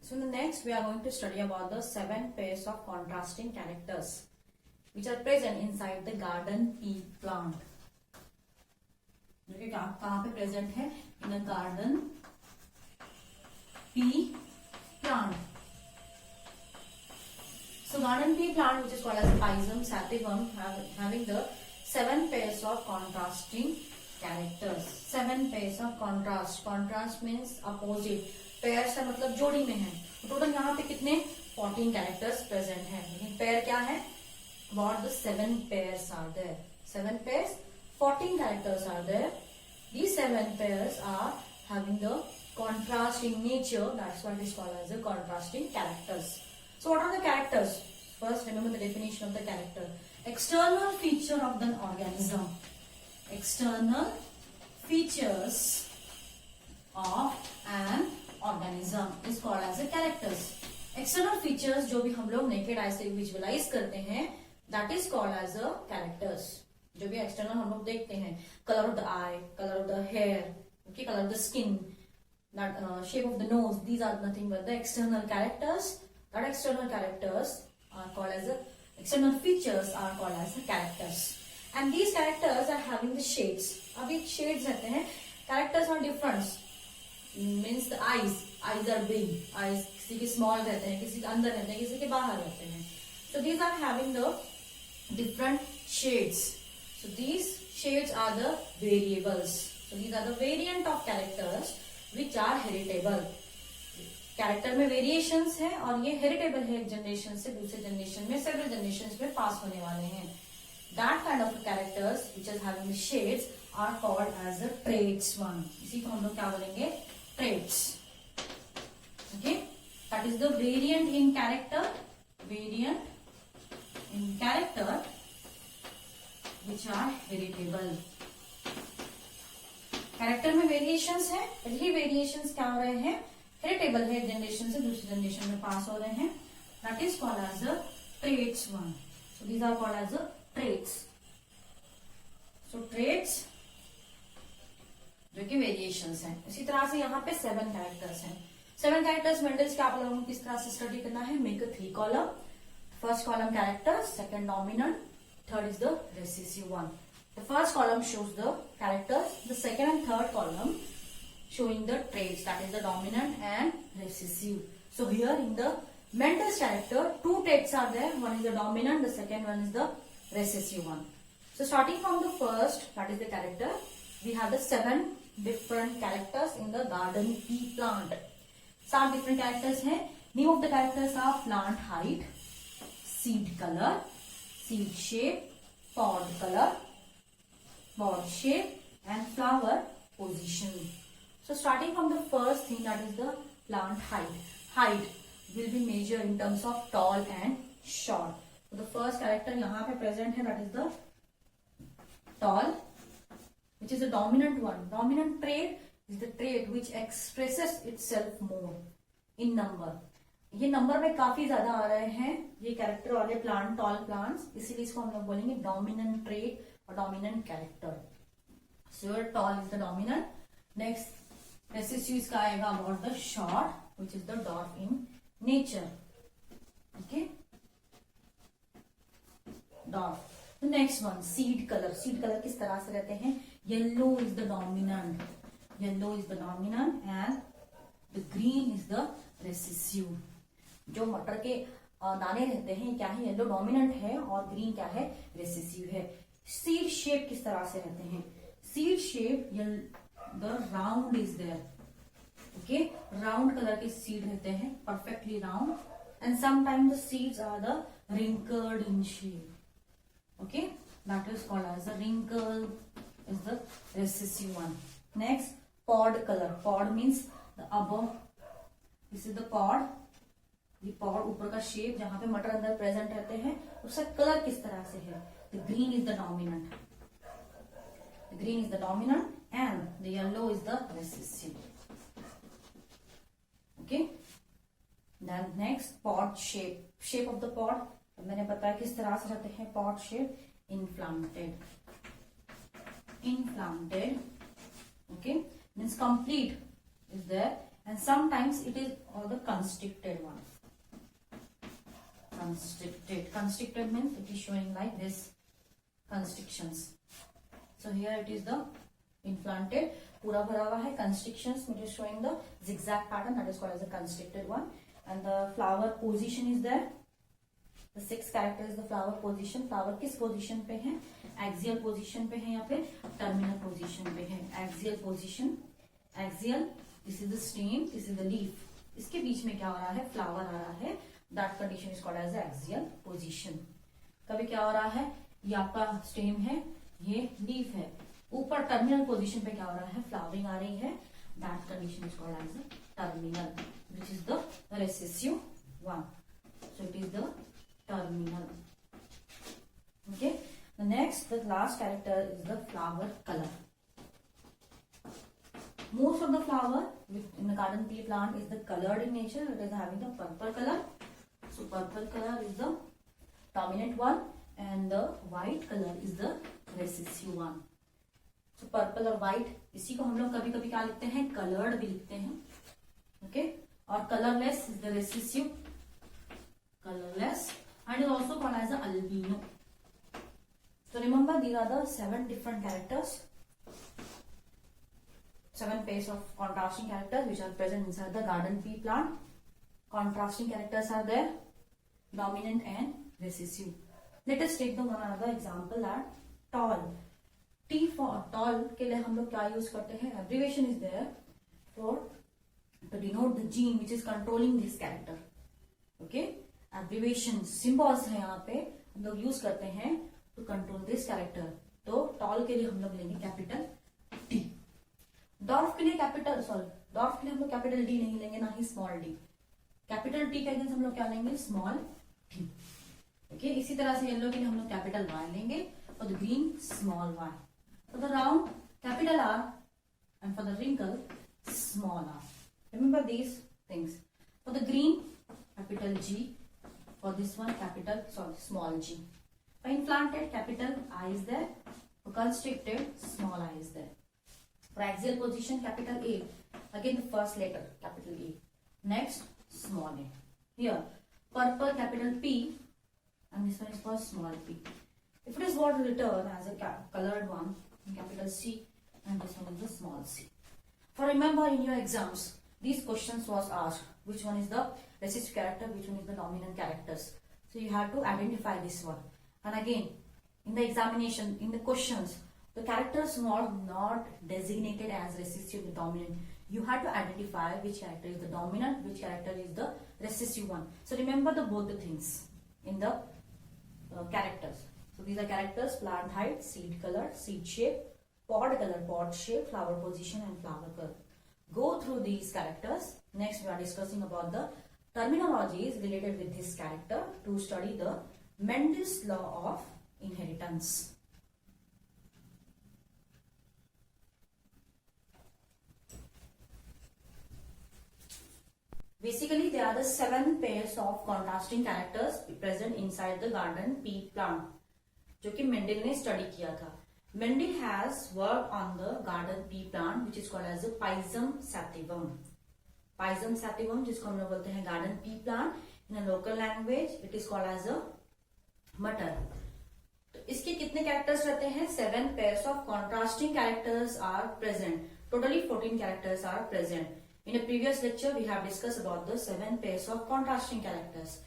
So next we are going to study about the 7 pairs of contrasting characters which are present inside the garden pea plant. जो कि कहाँ पे present है? In a garden pea plant. So garden pea plant, which is called as Pisum sativum, having the 7 pairs of contrasting characters. 7 pairs of contrast. Contrast means opposite. Pair से मतलब जोड़ी में है. टोटल यहाँ पे कितने 14 कैरेक्टर्स प्रेजेंट हैं. लेकिन पेयर क्या है? What the 7 pairs are there? 7 pairs, 14 characters are there. These 7 pairs are having the contrast in nature. That's what is called as the contrasting characters. So what are the characters? First, remember the definition of the character. External feature of the organism. External features of an organism is called as a characters. External features जो भी हम लोग naked eye से visualize करते हैं, that is called as a characters. जो भी external हम लोग देखते हैं, color of the eye, color of the hair, okay, color of the skin, that shape of the nose, these are nothing but the external characters. That external characters are called as a external features are called as the characters. And these characters are having the shades. अभी shades रहते हैं. Characters are different. Means the eyes are big. Eyes किसी के small रहते हैं, किसी के अंदर रहते हैं, किसी के बाहर रहते हैं. So these are having the different shades. So these shades are the variables. So these are the variant of characters which are heritable. Character में वेरिएशंस है और ये हेरिटेबल है. एक जनरेशन से दूसरे जनरेशन में, सेवरल जनरेशंस में पास होने वाले हैं. That kind of characters which is having the shades are called as the traits one. इसी को हम लोग क्या बोलेंगे? Traits. Okay, that is the variant in character. Variant in character which are heritable. Character में वेरिएशंस है. ये variations क्या हो रहे हैं? हेरिटेबल है. जनरेशन से दूसरी जनरेशन में पास हो रहे हैं. That is called as the traits one. So these are called as the traits. So traits जो कि वेरिएशंस हैं. इसी तरह से यहाँ पे 7 कैरेक्टर्स हैं. 7 कैरेक्टर्स मेंडल्स के आप लोगों को किस तरह से स्टडी करना है? Make a 3 column. First column character, second dominant, third is the recessive one. The first column shows the characters, the second and third column showing the traits, that is the dominant and recessive. So here in the Mendel's character, 2 traits are there. One is the dominant, the second one is the recessive one. So starting from the first, that is the character, we have the 7 different characters in the garden pea plant. 7 different characters हैं. Name of the characters are plant height, seed color, seed shape, pod color, pod shape and flower position. So starting from the first thing, that is the plant height. Height will be measured in terms of tall and short. So the first character यहाँ पे present है, that is the tall, which is the dominant one. Dominant trait is the trait which expresses itself more in number. ये number में काफी ज्यादा आ रहे हैं ये कैरेक्टर वाले प्लांट, टॉल प्लांट्स, इसीलिए इसको हम लोग बोलेंगे डोमिनेंट ट्रेट और dominant character. So tall is the dominant. Next recessive इसका आएगा about the short, which is the dwarf in nature. Okay, dwarf. Next one, seed colour. Seed colour किस तरह से रहते हैं? Yellow is the dominant. Yellow is the dominant and the green is the recessive. जो मटर के दाने रहते हैं क्या है? येलो डोमिनेंट है और ग्रीन क्या है? रेसेसिव है. सीड शेप किस तरह से रहते हैं? Seed shape the round is there. Okay, round colour के सीड रहते हैं, perfectly round, and sometimes the seeds are the wrinkled in shape. Okay, that is called as the wrinkle is the recessive one. Next, pod colour. Pod means the above. This is the pod. ये pod ऊपर का shape जहां पे मटर अंदर present रहते हैं, उसका कलर किस तरह से है? The green is the dominant. The green is the dominant and the yellow is the recessive. Okay, then next, pod shape. Shape of the pod मैंने बताया किस तरह से रहते हैं. Pod shape inflated. Inflated. Okay, means complete is there and sometimes it is all the constricted one. Constricted means it is showing like this constrictions. So here it is the implanted, पूरा भरा हुआ है. Constrictions it is showing the zigzag pattern, that is called as a constricted one. And the flower position is there. The sixth character is the flower position. Flower किस position पे है? Axial position पे है, यहाँ पे terminal position पे है. Axial position, axial, this is the stem, this is the leaf. इसके बीच में क्या हो रहा है? Flower आ रहा है. That condition is called as axial position. कभी क्या हो रहा है? ये आपका stem है, ये leaf है. ऊपर terminal position पे क्या हो रहा है? Flowering आ रही है. That condition is called as a terminal, which is the recessive one. So it is the terminal. Okay. The last character is the flower color. Most of the flower in the garden pea plant is the colored in nature. It is having the purple color. So purple color is the dominant one, and the white color is the recessive one. So purple और white, इसी को हम लोग कभी कभी क्या लिखते हैं? Colored भी लिखते हैं. Okay. और colorless is the recessive. Colorless. And is also called as the albino. So remember, these are the 7 different characters, 7 pairs of contrasting characters which are present inside the garden pea plant. Contrasting characters are there, dominant and recessive. Let us take the one another example at tall. T for tall के लिए हम लोग क्या use करते हैं? Abbreviation is there for to denote the gene which is controlling this character. Okay. Abbreviation symbols है यहाँ पे हम लोग यूज करते हैं टू कंट्रोल दिस कैरेक्टर. तो टॉल के लिए हम लोग लेंगे कैपिटल टी. डॉर्फ के लिए डॉर्फ के लिए हम लोग कैपिटल डी नहीं लेंगे, ना ही स्मॉल डी. कैपिटल टी के अगेंस्ट हम लोग क्या लेंगे? Small T. ओके. इसी तरह से येलो के लिए हम लोग कैपिटल वाई लेंगे, for the green small Y, for the round capital R, and for the wrinkle small R. Remember these things. For the green capital G, for this one small g. For implanted, capital I is there. For constricted, small I is there. For axial position, capital A, again the first letter capital A, next small a. Here purple, capital P, and this one is for small p. If it is what written as a colored one, capital C, and this one is the small c. For remember, in your exams these questions was asked, which one is the recessive character, which one is the dominant characters. So you have to identify this one. And again, in the examination, in the questions, the characters were not designated as recessive or dominant. You have to identify which character is the dominant, which character is the recessive one. So remember both the things in the characters. So these are characters: plant height, seed color, seed shape, pod color, pod shape, flower position, and flower color. Go through these characters. Next we are discussing about the terminologies related with this character to study the Mendel's law of inheritance. Basically, there are the 7 pairs of contrasting characters present inside the garden pea plant, जो कि Mendel ने study किया था. Mendel has worked on the garden pea plant which is called as a Pisum sativum. Pisum sativum, जिसको हम लोग बोलते हैं garden pea plant. In a local language, it is called as a मटर. तो इसके कितने कैरेक्टर्स रहते हैं? 7 pairs of contrasting characters are present. Totally 14 characters are present. In a previous lecture, we have discussed about the 7 pairs of contrasting characters.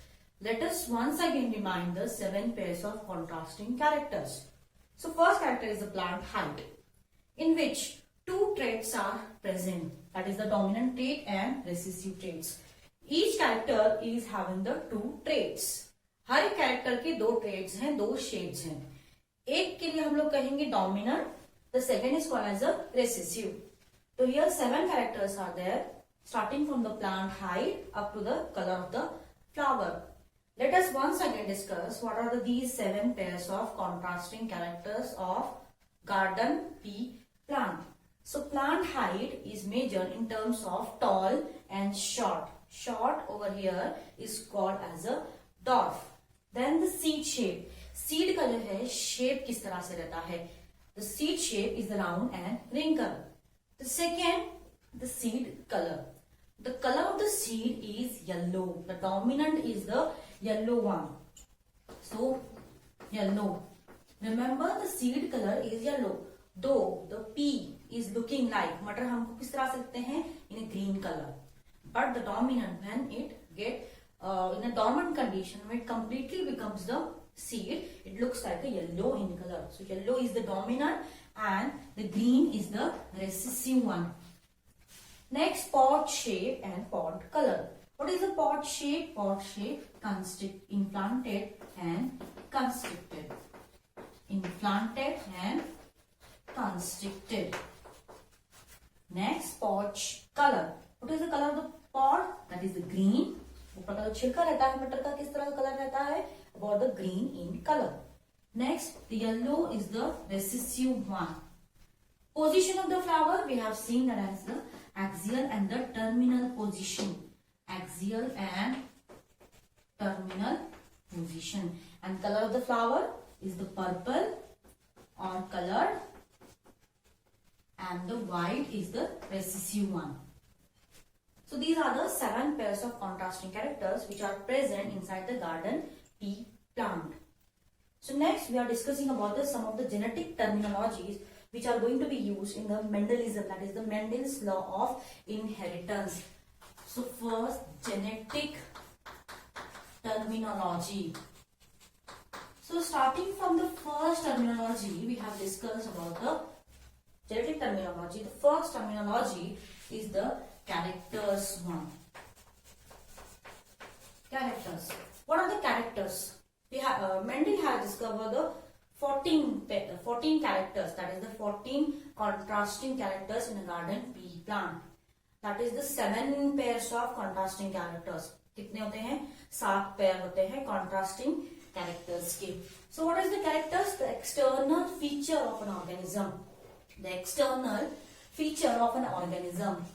Let us once again remind the 7 pairs of contrasting characters. So first character is the plant height, in which 2 traits are present. That is the dominant trait and recessive traits. Each character is having the 2 traits. हर एक character के 2 traits हैं, 2 shades हैं. एक के लिए हम लोग कहेंगे dominant, the second is called as a recessive. So here 7 characters are there, starting from the plant height up to the color of the flower. Let us once again discuss what are these 7 pairs of contrasting characters of garden pea plant. So plant height is measured in terms of tall and short. Short over here is called as a dwarf. Then the seed shape. Seed का जो है shape किस तरह से रहता है? The seed shape is round and wrinkled. The second, the seed color. The color of the seed is yellow. The dominant is the yellow one. So yellow. Remember the seed color is yellow. Though the pea is looking like, मटर हमको किस तरह से लगते हैं, in a green color. But the dominant, when it get in a dormant condition, when it completely becomes the seed, it looks like a yellow in color. So yellow is the dominant and the green is the recessive one. Next, pod shape and pod color. What is the pod shape? Pod shape, implanted and constricted. Implanted and constricted. Next, pod color. What is the color of the pod? That is the green. ऊपर का जो छिलका रहता है मटर का किस तरह का कलर रहता है? About the green in color. Next, the yellow is the recessive one. Position of the flower, we have seen that as the axial and the terminal position. Axial and terminal position. And color of the flower is the purple or colored, and the white is the recessive one. So these are the 7 pairs of contrasting characters which are present inside the garden pea plant. So next we are discussing about some of the genetic terminologies which are going to be used in the Mendelism, that is the Mendel's law of inheritance. So first, genetic terminology. So starting from the first terminology, we have discussed about the genetic terminology. The first terminology is the characters one. Characters. What are the characters? We have Mendel has discovered the 14 characters, that is the 14 contrasting characters in a garden pea plant. That is the 7 pairs of contrasting characters. कितने होते हैं? 7 pair होते हैं contrasting characters के. So what is the characters? The external feature of an organism. The external feature of an organism.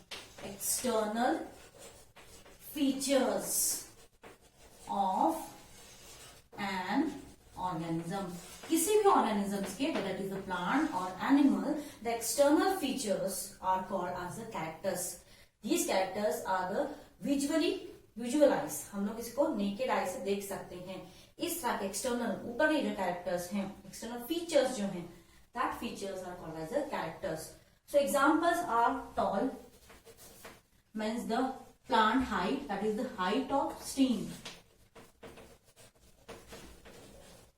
External features of an organism. किसी भी organisms के, whether it is a plant or animal, the external features are called as the characters. These characters are the visualize. हम लोग इसको naked eye से देख सकते हैं. इस तरह के external ऊपर के जो characters हैं, external features जो हैं, that features are called as the characters. So examples are tall, means the plant height, that is the height of stem.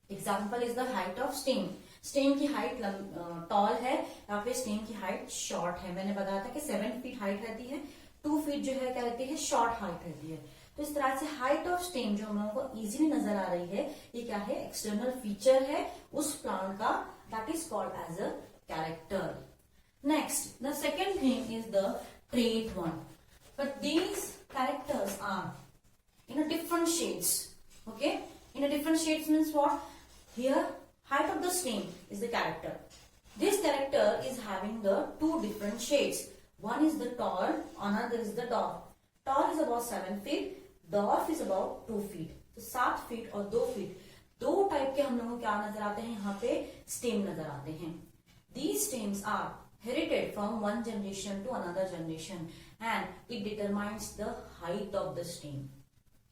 Example is the height of stem. Stem की height toll है या फिर stem की height short है. मैंने बताया था कि 7 फीट हाइट रहती है, 2 फीट जो है क्या रहती है, शॉर्ट हाइट रहती है. तो इस तरह से हाइट ऑफ स्टेम जो हम लोगों को इजीली नजर आ रही है, ये क्या है, एक्सटर्नल फीचर है उस प्लांट का, that is called as a character. Next, the second thing is the trait one. But these characters are in a different shades. Okay, in a different shades means what? Here, height of the stem is the character. This character is having the 2 different shades. One is the tall, another is the dwarf. Tall is about 7 feet, dwarf is about 2 feet. तो 7 feet और 2 feet, 2 type के हम लोगों को क्या नजर आते हैं, यहाँ पे स्टेम नजर आते हैं. These stems are inherited from one generation to another generation and it determines the height of the stem.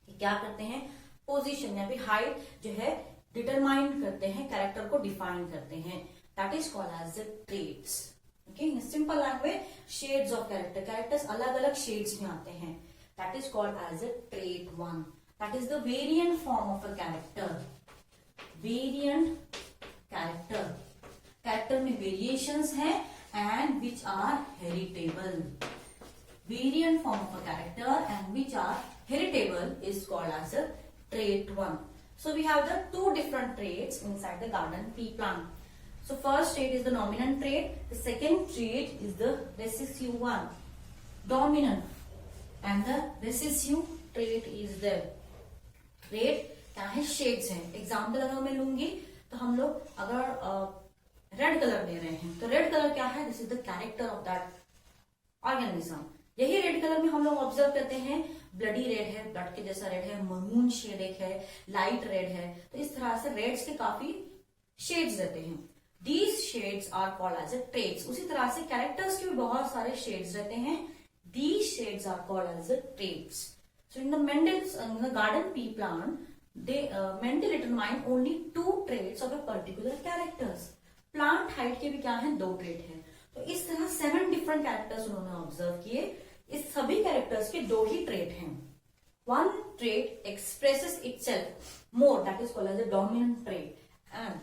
ये क्या करते हैं, पोजीशन या फिर हाइट जो है डिटरमाइन करते हैं, कैरेक्टर को डिफाइन करते हैं. That is called as the traits. Okay, in simple language, shades of character. Characters अलग अलग शेड्स में आते हैं. That is called as a trait one. That is the variant form of a character. Variant character. Character में variations हैं and which are heritable. Variant form of a character and which are heritable is called as a trait one. So we have the 2 different traits inside the garden pea plant. So first trait is the dominant trait. The second trait is the recessive one. Dominant and the recessive trait is there. Trait क्या है, shades है. Example अगर मैं लूंगी तो हम लोग अगर रेड कलर ले रहे हैं तो रेड कलर क्या है, this is the character of that organism. यही रेड कलर में हम लोग ऑब्जर्व करते हैं, ब्लडी रेड है, ब्लड के जैसा रेड है, मरून शेड एक है, लाइट रेड है. तो इस तरह से रेड्स के काफी शेड्स रहते हैं. These shades are called as a traits. उसी तरह से कैरेक्टर्स के भी बहुत सारे शेड्स रहते हैं. These shades are called as the traits. So in the garden pea plant, Mendel determined only 2 traits of a particular characters. Plant height के भी क्या है, 2 ट्रेट है. तो इस तरह 7 डिफरेंट कैरेक्टर्स उन्होंने ऑब्जर्व किए. इस सभी कैरेक्टर्स के 2 ही ट्रेट हैं. One trait expresses itself more, that is called as a dominant trait, and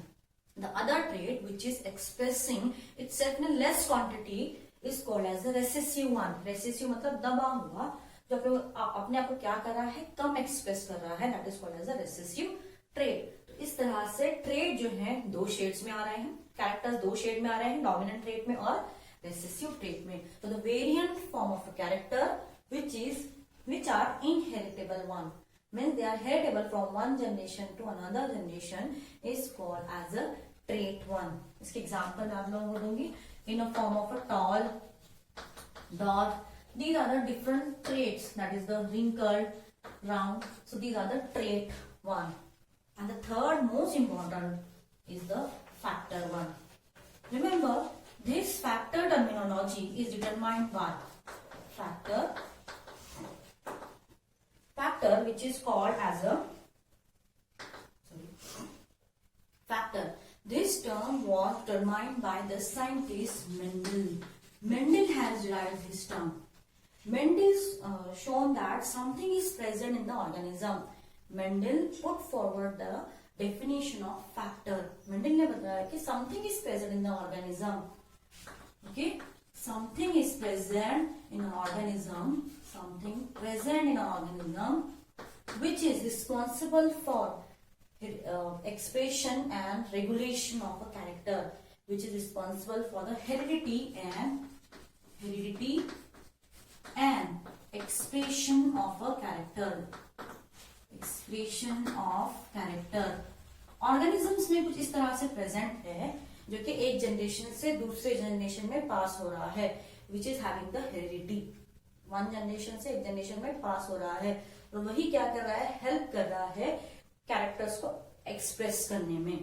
the other trait which is expressing itself in a less quantity is called as the recessive one. Recessive मतलब दबा हुआ, जो अपने आप को क्या कर रहा है, कम एक्सप्रेस कर रहा है, that is called as a recessive trait. तो इस तरह से ट्रेट जो है 2 शेड्स में आ रहे हैं, कैरेक्टर्स 2 शेड में आ रहे हैं, डोमिनेंट ट्रेट में और रेसेसिव ट्रेट में. तो the variant form of a character which are inheritable one, means they are heritable from one generation to another generation, is called as a trait one. इसके example आप लोगों को दूंगी. In a form of a tall, dark, these are the different traits, that is the wrinkled, round. So these are the trait one. And the third most important is the factor one. Remember, this factor terminology is determined by factor which is called as a factor. This term was determined by the scientist Mendel. Mendel has derived this term. Mendel's shown that something is present in the organism. Mendel put forward the definition of factor. Mendel ने बताया कि something is present in the organism. Okay, something is present in an organism. Something present in an organism which is responsible for expression and regulation of a character, which is responsible for the heredity and expression of a character. Expression of character. Organisms में कुछ इस तरह से present है जो कि एक generation से दूसरे जनरेशन में पास हो रहा है, which is having the heredity. One generation से एक जनरेशन में पास हो रहा है. और वही क्या कर रहा है, हेल्प कर रहा है कैरेक्टर्स को एक्सप्रेस करने में.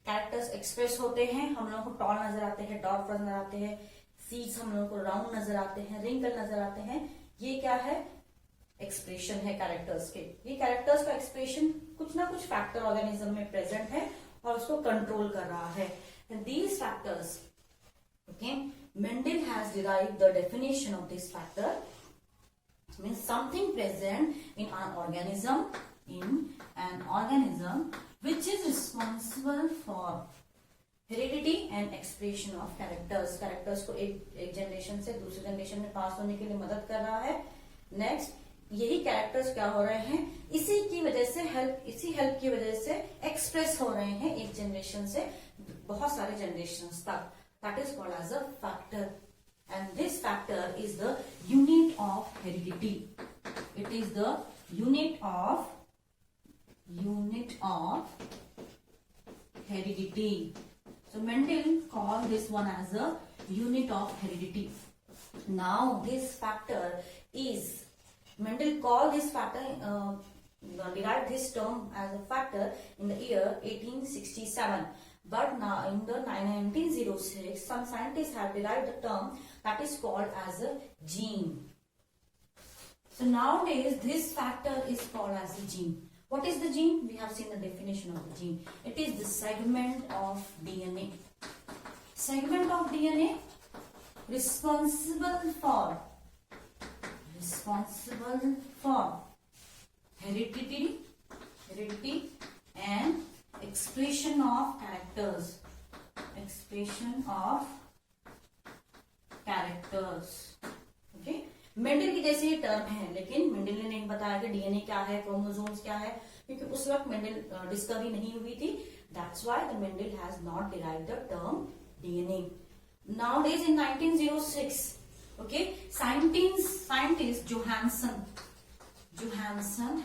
कैरेक्टर्स एक्सप्रेस होते हैं, हम लोगों को टॉल नजर आते हैं, डॉर्फ नजर आते हैं, सीड्स हम लोगों को राउंड नजर आते हैं, रिंकल नजर आते हैं. ये क्या है, एक्सप्रेशन है कैरेक्टर्स के. ये कैरेक्टर्स का एक्सप्रेशन कुछ ना कुछ फैक्टर ऑर्गेनिज्म में प्रेजेंट है और उसको कंट्रोल कर रहा है. These factors, okay, Mendel has derived the definition of this factor, means something present in an organism which is responsible for heredity and expression of characters. Characters को एक generation से दूसरे जनरेशन में पास होने के लिए मदद कर रहा है. नेक्स्ट, यही कैरेक्टर्स क्या हो रहे हैं, इसी हेल्प की वजह से एक्सप्रेस हो रहे हैं एक जनरेशन से बहुत सारे जनरेशन तक. That is called as a factor, and this factor is the unit of heredity. It is the unit of heredity. So Mendel called this one as a unit of heredity. Now this factor is, Mendel called this factor, derived this term as a factor in the year 1867. But now in the 1906, some scientists have derived the term that is called as a gene. So nowadays this factor is called as a gene. What is the gene? We have seen the definition of the gene. It is the segment of DNA. Segment of DNA responsible for heredity and expression of characters. Okay, Mendel की जैसे ये term है, लेकिन Mendel ने नहीं बताया कि DNA क्या है, क्रोमोसोम्स क्या है, क्योंकि उस वक्त मेंडल डिस्कवरी नहीं हुई थी. That's why the Mendel has not derived the term DNA. Nowadays in 1906, okay, scientist Johansson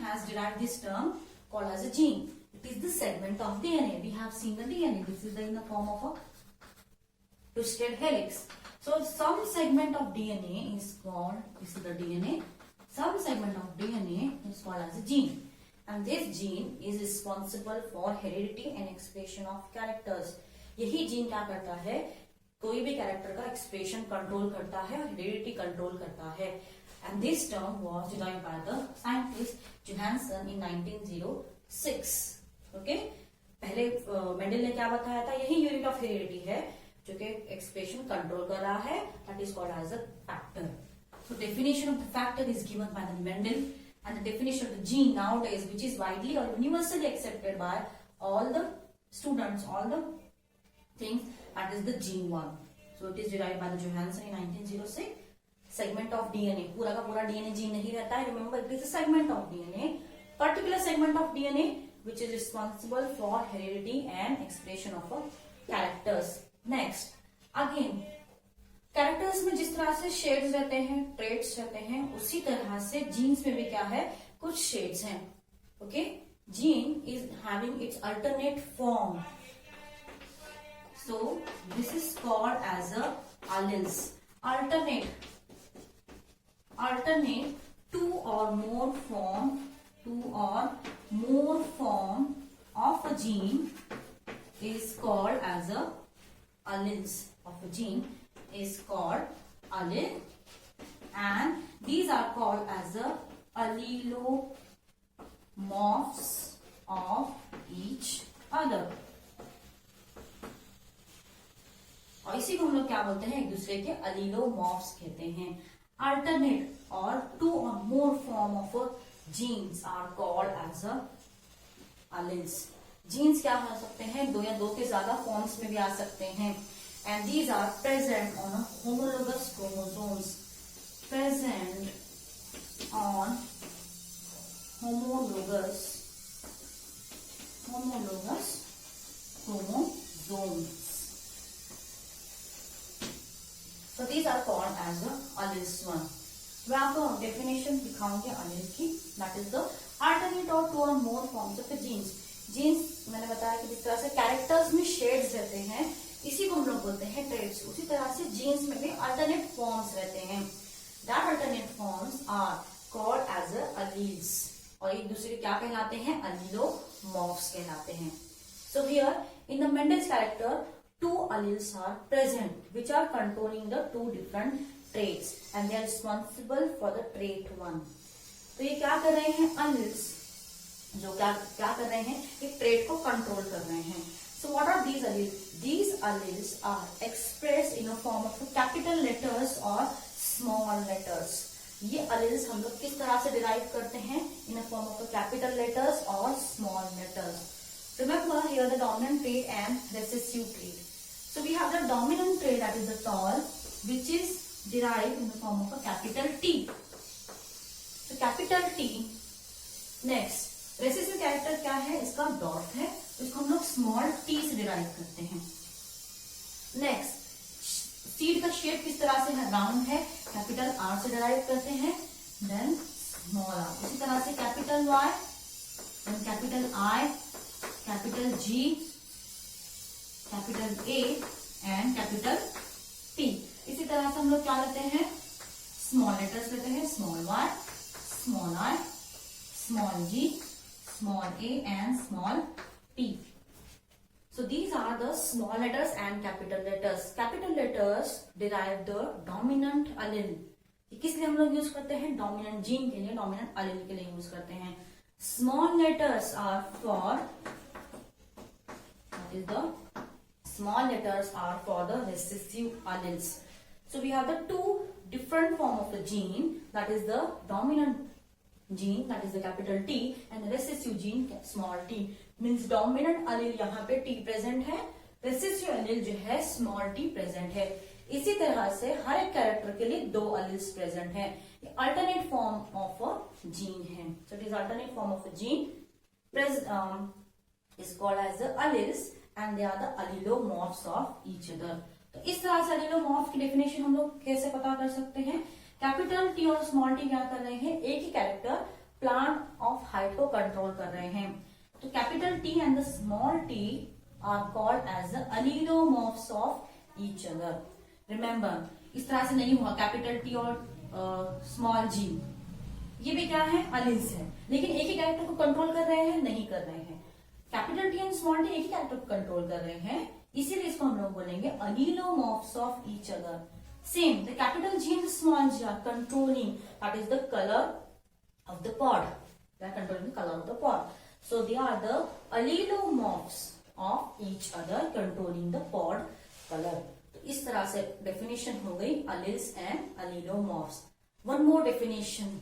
has derived this term called as a gene. It is the segment of DNA. We have seen the DNA. This is in the form of a twisted helix. So some segment of DNA is called, this is the DNA. Some segment of DNA is called as a gene. And this gene is responsible for heredity and expression of characters. यही gene क्या करता है, कोई भी character का expression control करता है और हेरिडिटी कंट्रोल करता है. and this term was derived by the scientist Johansen in 1906. Okay, पहले मेंडल ने क्या बताया था, यही यूनिट ऑफ हेरिडिटी है जो कि एक्सप्रेशन कंट्रोल कर रहा है, that is called as a factor. So definition of the factor is given by the Mendel, and the definition of the gene nowadays, which is widely or universally accepted by all the students, all the things, that is the gene 1. So it is derived by the Johansen in 1906. Segment of DNA, पूरा का पूरा DNA gene नहीं रहता है. Remember, it is a segment of DNA, particular segment of DNA which is responsible for heredity and expression of characters. Next, again. Characters में जिस तरह से शेड्स रहते हैं, ट्रेट्स रहते हैं, उसी तरह से जीन्स में भी क्या है, कुछ शेड्स हैं. Okay, gene is having its alternate form, so this is called as a alleles. alternate two or more form of a gene is called as a alleles of a gene is called allele, and these are called as the allelomorphs of each other. और इसी को हम लोग क्या बोलते हैं, एक दूसरे के allelomorphs कहते हैं. Alternate or two or more form of genes are called as a alleles. Genes क्या हो सकते हैं, दो या दो के ज्यादा फॉर्म्स में भी आ सकते हैं. And these are present on a homologous chromosomes. Present on homologous chromosomes. So these are called as the alleles 1. मैं आपको डेफिनेशन दिखाऊंगी alleles की. That is the alternate or two or more forms of the genes. Genes मैंने बताया कि जिस तरह से कैरेक्टर्स में शेड्स रहते हैं, इसी को हम लोग बोलते हैं ट्रेट्स. उसी तरह से जीन्स में भी अल्टरनेट फॉर्म्स रहते हैं. That alternate forms are called as alleles, और एक दूसरे के क्या कहलाते हैं, allelomorphs कहलाते हैं. So here in the Mendel's character two alleles are present which are controlling the two different traits, and they are responsible for the trait 1. तो ये क्या कर रहे हैं, alleles जो क्या कर रहे हैं, एक ट्रेट को कंट्रोल कर रहे हैं. So what are these alleles? These alleles are expressed in a form of capital letters or small letters. ये alleles हम लोग किस तरह से derive करते हैं, in a form of capital letters or small letters. Remember here the dominant trait and recessive trait. So we have the dominant trait, that is the tall, which is derived in the form of a capital T. So capital T. Next, recessive character क्या है, इसका dot है, इसको हम लोग small T से derive करते हैं. नेक्स्ट, सीड का शेप किस तरह से है, राउंड है, कैपिटल आर से डिराइव करते हैं. Then small R. इसी तरह से capital Y, then capital I, capital G, capital A and capital P. इसी तरह से हम लोग क्या लेते हैं, स्मॉल लेटर्स लेते हैं, small Y, small I, small G, small a and small p. So these are the small letters and capital letters. Capital letters derive the dominant allele. किस लिए हम लोग यूज करते हैं, डोमिनेंट जीन के लिए, डोमिनेंट allele के लिए यूज करते हैं. Small letters are for, that is the small letters are for the recessive alleles. So we have the two different form of the gene, that is the dominant gene, that is the capital T, and the recessive gene small t. Means dominant allele यहाँ पे T present है, recessive allele जो है small t present है. इसी तरह से हर एक कैरेक्टर के लिए दो alleles present है. Alternate form of a gene है. So it is alternate form of a gene is called as the alleles, and they are the allelomorphs of each other. तो इस तरह से allelomorph की डेफिनेशन हम लोग कैसे पता कर सकते हैं. कैपिटल टी और स्मॉल टी क्या कर रहे हैं, एक ही कैरेक्टर प्लांट ऑफ हाइट को कंट्रोल कर रहे हैं. तो capital T and the small T are called as the allelomorphs of each other. Remember, इस तरह से नहीं हुआ कैपिटल टी और स्मॉल जी, ये भी क्या है, alleles है, लेकिन एक ही कैरेक्टर को कंट्रोल कर रहे हैं, नहीं कर रहे हैं. Capital T and small T एक ही कैरेक्टर को कंट्रोल कर रहे हैं, इसीलिए इसको हम लोग बोलेंगे allelomorphs of each other. Same, the capital G and the small g are controlling, that is the color of the pod. They are controlling the color of the pod. So they are the allelomorphs of each other controlling the pod color. तो इस तरह से definition हो गई alleles and allelomorphs. One more definition.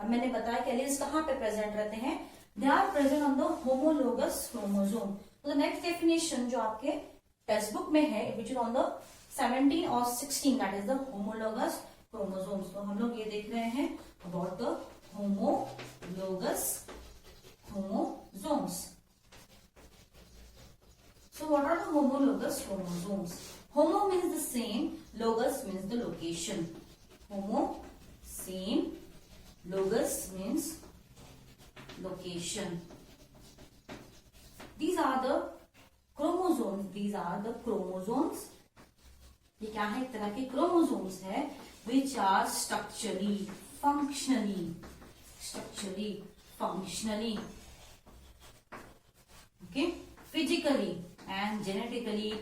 अब मैंने बताया कि alleles कहाँ पे present रहते हैं? They are present on the homologous chromosome. So the next definition जो आपके टेक्स्ट बुक में है, which is on the 17 or 16, that is the homologous chromosomes. तो हम लोग ये देख रहे हैं about the homologous chromosomes. So what are the homologous chromosomes? Homo means the same, logos means the location. Homo, same, logos means location. These are the chromosomes. These are the chromosomes. ये क्या है? एक तरह के chromosomes है which are structurally, functionally, okay, physically and genetically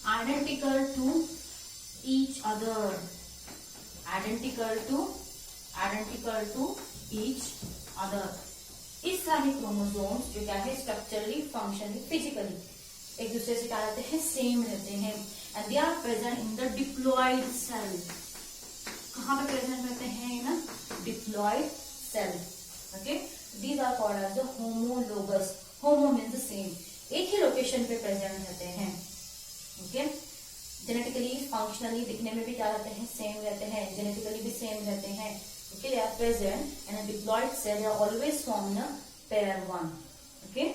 identical to each other, इस सारे chromosomes जो क्या है स्ट्रक्चरली, फंक्शनली, फिजिकली एक दूसरे से क्या रहते हैं? सेम रहते हैं. And they are present in the diploid cell. कहाँ पे प्रेजेंट रहते हैं? In diploid cell. Okay, these are called as the homologous. Homo means the same, एक ही लोकेशन पे प्रेजेंट रहते हैं. ओके, जेनेटिकली, फंक्शनली दिखने में भी क्या रहते हैं? सेम रहते हैं. जेनेटिकली भी सेम रहते हैं. Okay, they are present in a diploid cell. They are always formed in a pair one. Okay,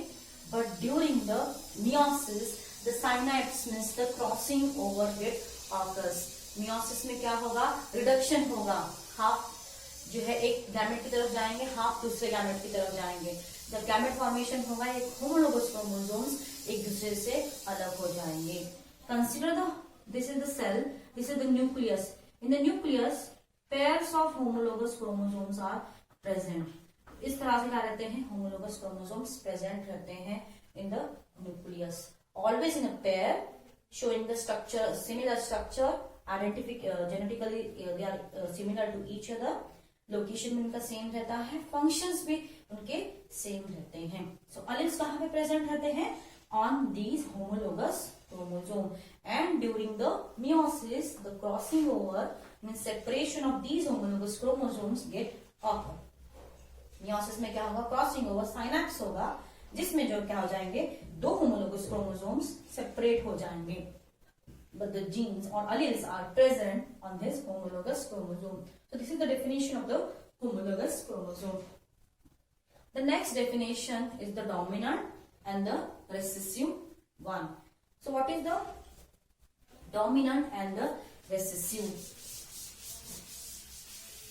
but during the meiosis, the synapse means the crossing over it occurs. Meiosis में क्या होगा? Reduction होगा. Half जो है एक gamete की तरफ जाएंगे, हाफ दूसरे गैमेट की तरफ जाएंगे. जब गैमेट फॉर्मेशन होगा, एक होमोलोगस क्रोमोसोम्स एक दूसरे से अलग हो जाएंगे. Consider this is the cell. This is the nucleus. In the nucleus, pairs of homologous chromosomes are present. इस तरह से क्या रहते हैं? homologous chromosomes present रहते हैं in the nucleus. Always in a pair, showing the structure, similar structure, genetically they are similar to each other. Location भी उनका same रहता है, functions भी उनके same रहते हैं. So alleles कहाँ पे present रहते हैं? On these homologous chromosome. And during the meiosis, the crossing over means separation of these homologous chromosomes get occur. meiosis में क्या होगा? क्रॉसिंग ओवर, साइनैप्स होगा, जिसमें जो क्या हो जाएंगे? दो homologous chromosomes separate हो जाएंगे. But the genes or alleles are present on this homologous chromosome. So this is the definition of the homologous chromosome. The next definition is the dominant and the recessive one. So what is the dominant and the recessive?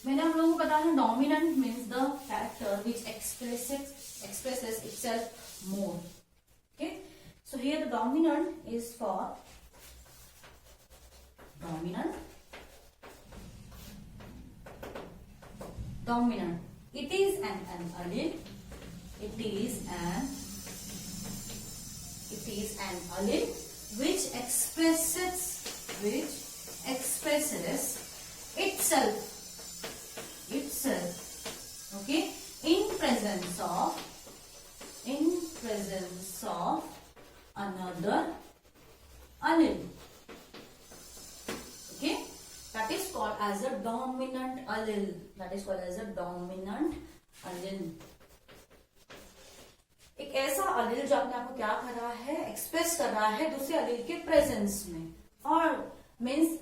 मैंने हम लोगों को बताया है dominant means the character which expresses itself more. Okay, so here the dominant is for dominant. It is an allele. It is an allele which expresses itself, okay, in presence of another allele. Okay, that is called as a dominant allele. एक ऐसा अलील जो अपने आप को क्या कर रहा है? एक्सप्रेस कर रहा है दूसरे अलील के प्रेजेंस में, और means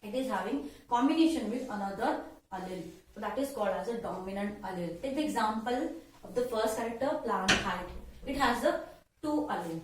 it is having combination with another allele. So that is called as a dominant allele. Take the example of the first character, plant height. It has the two allele.